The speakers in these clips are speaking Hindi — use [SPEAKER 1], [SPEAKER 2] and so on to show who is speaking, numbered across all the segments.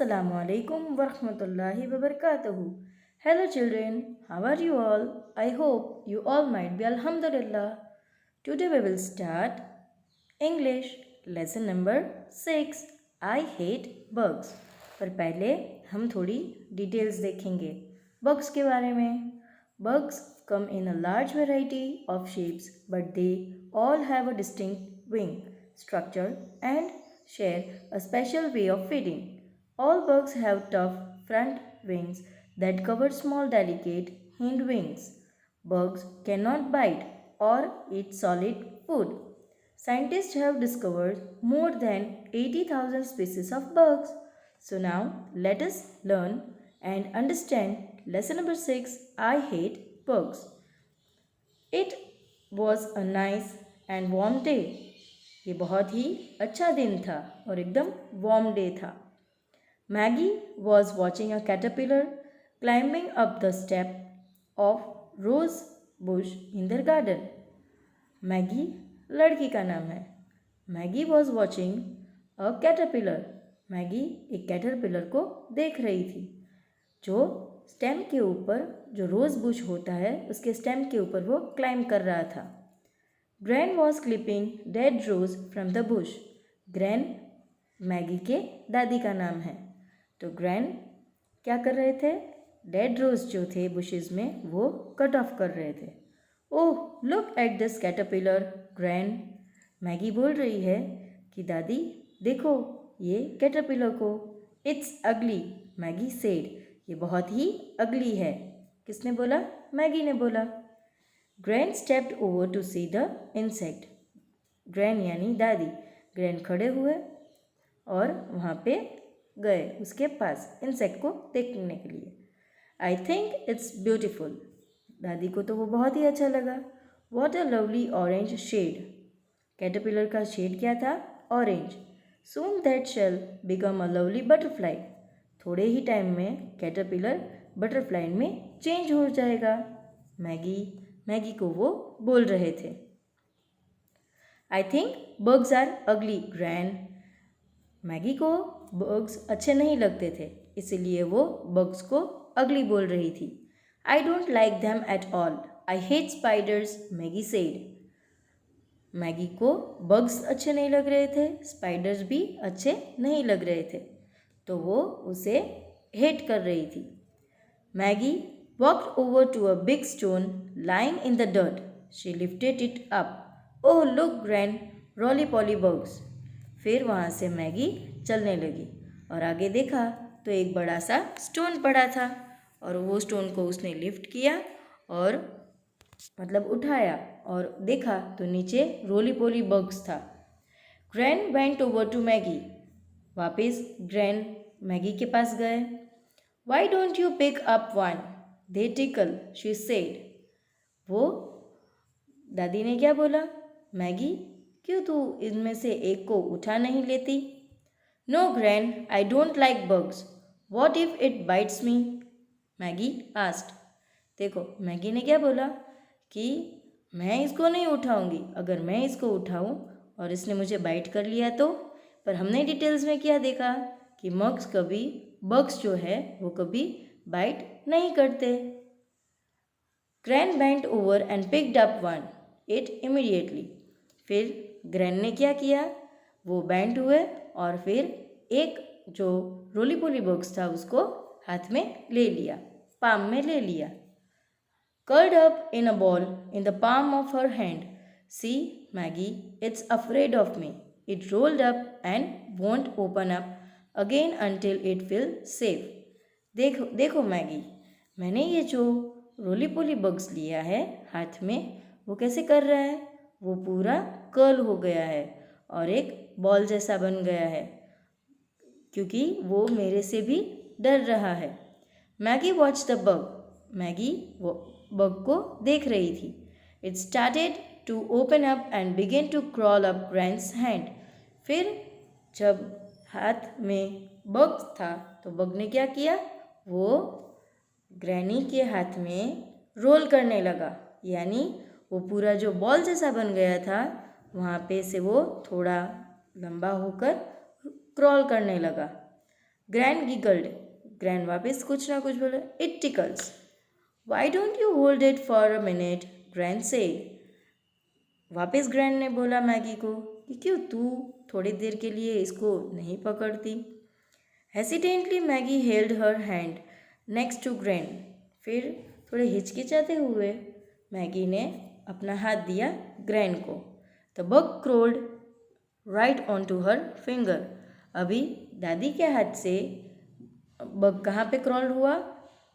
[SPEAKER 1] Assalamu alaikum wa rahmatullahi wa barakatuhu. Hello children, how are you all? I hope you all might be alhamdulillah. Today we will start English lesson number 6. I hate bugs. पर पहले हम थोड़ी डिटेल्स देखेंगे bugs के बारे में. Bugs come in a large variety of shapes but they all have a distinct wing structure and share a special way of feeding. All bugs have tough front wings that cover small delicate hind wings. Bugs cannot bite or eat solid food. Scientists have discovered more than 80,000 species of bugs. So now let us learn and understand lesson number 6. I hate bugs. It was a nice and warm day. ये बहुत ही अच्छा दिन था और एकदम वार्म डे था. Maggie was watching a caterpillar climbing up the step of rose bush in the garden. Maggie लड़की का नाम है. Maggie was watching a caterpillar. Maggie एक कैटरपिलर को देख रही थी जो स्टेम के ऊपर, जो रोज बुश होता है उसके स्टेम के ऊपर वो क्लाइंब कर रहा था. Gran was clipping dead rose from the bush. Gran Maggie के दादी का नाम है. तो ग्रैन क्या कर रहे थे? डेड रोज जो थे बुशेस में वो कट ऑफ कर रहे थे. Oh look at this caterpillar gran. Maggi बोल रही है कि दादी देखो ये कैटरपिलर को. इट्स अगली मैगी सेड. ये बहुत ही अगली है. किसने बोला? मैगी ने बोला. Gran stepped over to see the insect. Gran यानी दादी. ग्रैन खड़े हुए और वहाँ पे गए उसके पास इंसेक्ट को देखने के लिए. I think it's beautiful. दादी को तो वो बहुत ही अच्छा लगा. What a lovely orange shade. Caterpillar का शेड क्या था? Orange. Soon that shall become a lovely butterfly. थोड़े ही टाइम में कैटरपिलर बटरफ्लाई में चेंज हो जाएगा. मैगी को वो बोल रहे थे. I think bugs are ugly Gran. Maggie को बग्स अच्छे नहीं लगते थे इसलिए वो बग्स को अगली बोल रही थी. I don't like them at all. I hate spiders Maggi said. Maggi को बग्स अच्छे नहीं लग रहे थे, स्पाइडर्स भी अच्छे नहीं लग रहे थे, तो वो उसे हेट कर रही थी. Maggi walked over to a big stone lying in the dirt. She lifted it up. Oh look Gran, roly-poly bugs. फिर वहाँ से मैगी चलने लगी और आगे देखा तो एक बड़ा सा स्टोन पड़ा था और वो स्टोन को उसने लिफ्ट किया और मतलब उठाया और देखा तो नीचे रोली पोली बग्स था. Gran went over to Maggie. वापस ग्रैन मैगी के पास गए. Why don't you pick up one? They tickle, she said. वो दादी ने क्या बोला? मैगी क्यों तू इनमें से एक को उठा नहीं लेती? No Gran, I don't like bugs. What if it bites me? Maggi asked. देखो मैगी ने क्या बोला कि मैं इसको नहीं उठाऊंगी. अगर मैं इसको उठाऊं और इसने मुझे बाइट कर लिया तो. पर हमने डिटेल्स में क्या देखा कि बग्स जो है वो कभी बाइट नहीं करते. Gran bent over and picked up one. It immediately. फिर ग्रैन ने क्या किया? वो बेंट हुए और फिर एक जो रोली पोली बग्स था उसको हाथ में ले लिया, पाम में ले लिया. Curled up in a ball in the palm of her hand. See Maggie, it's afraid of me. It rolled up and won't open up again until it feel safe. देखो मैगी, मैंने ये जो रोली पोली बग्स लिया है हाथ में वो कैसे कर रहा है? वो पूरा कर्ल हो गया है और एक बॉल जैसा बन गया है क्योंकि वो मेरे से भी डर रहा है. Maggie watch the bug. Maggie वो बग को देख रही थी. It started to open up and begin to crawl up grand's hand. फिर जब हाथ में बग था तो बग ने क्या किया? वो ग्रैनी के हाथ में रोल करने लगा, यानी वो पूरा जो बॉल जैसा बन गया था वहाँ पे से वो थोड़ा लंबा होकर क्रॉल करने लगा. ग्रैंड गिगल्ड, ग्रैंड वापस कुछ ना कुछ बोले, it tickles. Y don't you hold it for a minute, grand said. वापस ग्रैंड ने बोला मैगी को कि क्यों तू थोड़ी देर के लिए इसको नहीं पकड़ती। Hesitantly Maggie held her hand next to grand. फिर थोड़े हिचकिचाते हुए मैगी ने अपना हाथ दिया ग्रैंड को। The bug crawled right on to her finger. अभी दादी के हाथ से बग कहाँ पे क्रॉल हुआ?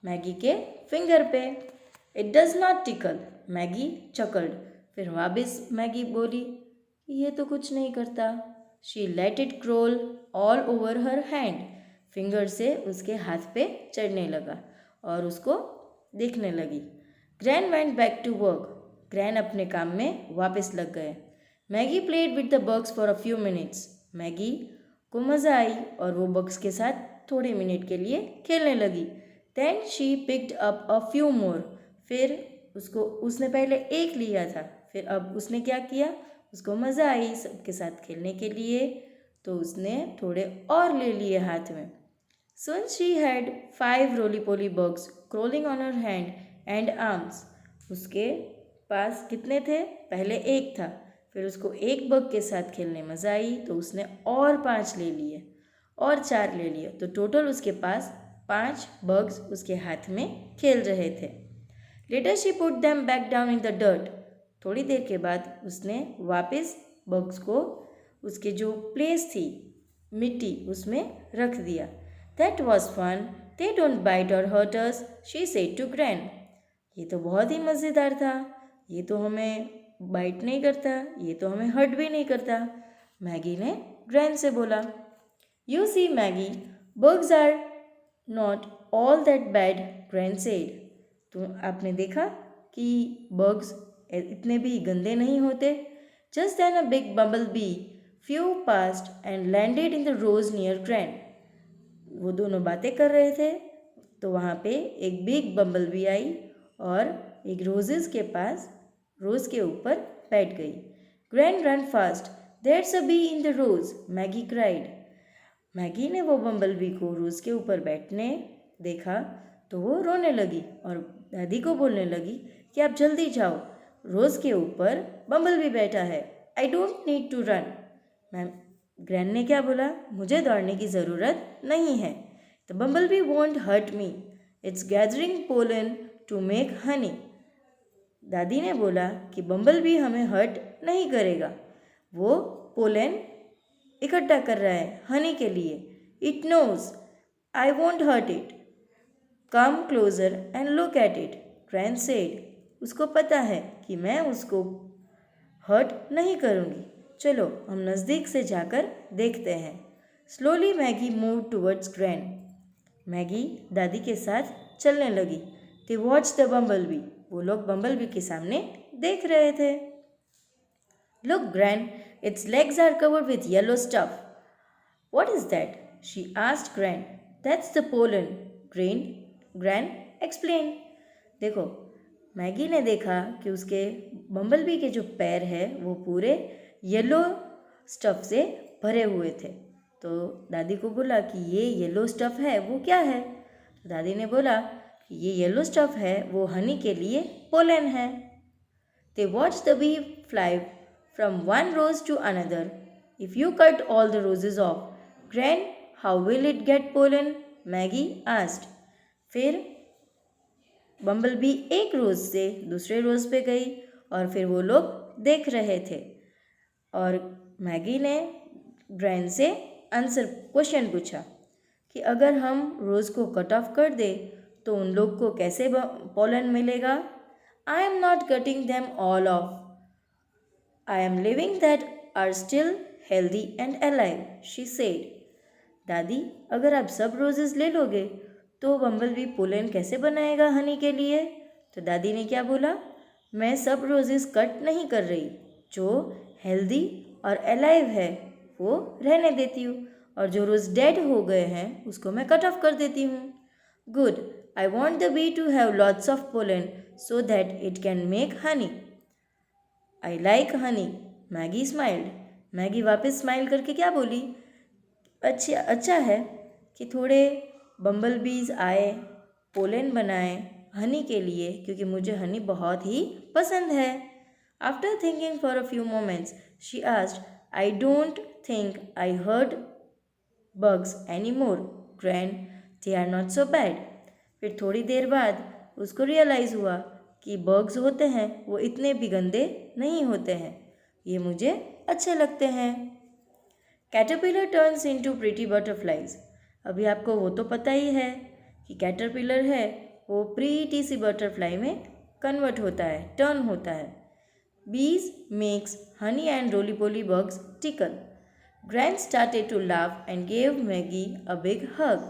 [SPEAKER 1] मैगी के फिंगर पे। It does not tackle, Maggi चकल्ड। फिर वापस मैगी बोली ये तो कुछ नहीं करता। She let it crawl all over her hand. Finger से उसके हाथ पे चढ़ने लगा और उसको देखने लगी। Gran went back to work. Gran अपने काम में वापस लग गए। Maggie played with the bugs for a few minutes. Maggie को मज़ा आई और वो बग्स के साथ थोड़े मिनट के लिए खेलने लगी। Then she picked up a few more. फिर उसने पहले एक लिया था, फिर अब उसने क्या किया, उसको मज़ा आई सबके साथ खेलने के लिए, तो उसने थोड़े और ले लिए हाथ में। Soon she had 5 roly-poly bugs crawling on her hand and arms. उसके पास कितने थे? पहले एक था, फिर उसको एक बग के साथ खेलने मज़ा आई तो उसने और 5 ले लिए और 4 ले लिए, तो टोटल उसके पास 5 बग्स उसके हाथ में खेल रहे थे। Later she put them back down in the dirt. थोड़ी देर के बाद उसने वापस बग्स को उसके जो प्लेस थी मिट्टी उसमें रख दिया। That was fun, they don't bite और hurt us, she said to grand. ये तो बहुत ही मज़ेदार था, ये तो हमें बाइट नहीं करता, ये तो हमें हर्ट भी नहीं करता, मैगी ने ग्रैंड से बोला। You see Maggie, bugs are not all that bad, Gran said. तो आपने देखा कि बग्स इतने भी गंदे नहीं होते। Just then a big bumble bee flew past and landed in the rose near Gran. वो दोनों बातें कर रहे थे तो वहाँ पे एक बिग बम्बल बी आई और एक रोजेस के पास रोज़ के ऊपर बैठ गई। Gran run fast, that's a bee in the rose, Maggie cried. Maggie ने वो बम्बल बी को रोज़ के ऊपर बैठने देखा तो वो रोने लगी और दादी को बोलने लगी कि आप जल्दी जाओ, रोज़ के ऊपर बम्बल बी बैठा है, I don't need to run. मैम ग्रैंड ने क्या बोला, मुझे दौड़ने की ज़रूरत नहीं है। The bumble bee won't hurt me, it's gathering pollen to make honey. दादी ने बोला कि बम्बल बी हमें हर्ट नहीं करेगा, वो पोलन इकट्ठा कर रहा है हनी के लिए। It knows I won't hurt it, come closer and look at it, Gran said. उसको पता है कि मैं उसको हर्ट नहीं करूँगी, चलो हम नज़दीक से जाकर देखते हैं। Slowly Maggie move towards Gran. Maggie दादी के साथ चलने लगी। They watch the bumble bee, वो लोग बम्बल बी के सामने देख रहे थे। Look Gran, its legs are covered with yellow stuff. What is that? She asked Gran. That's the pollen. Gran explained. देखो मैगी ने देखा कि उसके बम्बलबी के जो पैर है वो पूरे येलो स्टफ से भरे हुए थे, तो दादी को बोला कि ये येलो स्टफ है वो क्या है? तो दादी ने बोला कि ये येलो स्टफ है वो हनी के लिए पोलन है। They watched the bee fly from one rose to another. If you cut all the roses off, Gran, how will it get pollen? Maggie asked. फिर बम्बल बी एक रोज़ से दूसरे रोज़ पे गई और फिर वो लोग देख रहे थे और मैगी ने ग्रैंड से आंसर क्वेश्चन पूछा कि अगर हम रोज़ को कट ऑफ कर दे तो उन लोग को कैसे पोलन मिलेगा? I am not cutting them all off. I am leaving that are still healthy and alive, she said. दादी अगर आप सब रोजेस ले लोगे तो बम्बल बी पोलन कैसे बनाएगा हनी के लिए? तो दादी ने क्या बोला, मैं सब रोजेस कट नहीं कर रही, जो हेल्दी और अलाइव है वो रहने देती हूँ और जो रोज़ डेड हो गए हैं उसको मैं कट ऑफ कर देती हूँ। Good, I want the bee to have lots of pollen so that it can make honey. I like honey. Maggie smiled. Maggi वापस स्माइल करके क्या बोली, अच्छा अच्छा है, कि थोड़े बम्बल बीज आए, पोलन बनाए हनी के लिए, क्योंकि मुझे हनी बहुत ही पसंद है। After thinking for a few moments she asked, I don't think I hurt bugs anymore, Gran. They are not so bad. फिर थोड़ी देर बाद उसको रियलाइज़ हुआ कि बग्स होते हैं वो इतने भी गंदे नहीं होते हैं, ये मुझे अच्छे लगते हैं। Caterpillar turns into pretty butterflies. अभी आपको वो तो पता ही है कि कैटरपिलर है वो प्रीटी सी बटरफ्लाई में कन्वर्ट होता है, टर्न होता है। Bees make honey and roly poly bugs tickle. Gran started to laugh and gave Maggie a big hug.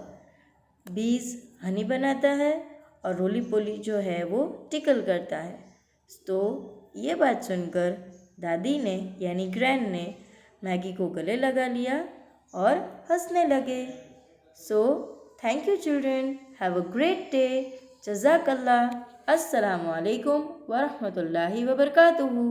[SPEAKER 1] बीज हनी बनाता है और रोली पोली जो है वो टिकल करता है। तो ये बात सुनकर दादी ने यानी ग्रैंड ने मैगी को गले लगा लिया और हंसने लगे। So thank you children, have a great day, जज़ाकल्लाह, अस्सलामु अलैकुम वरहमतुल्लाहि वबरकातुहू।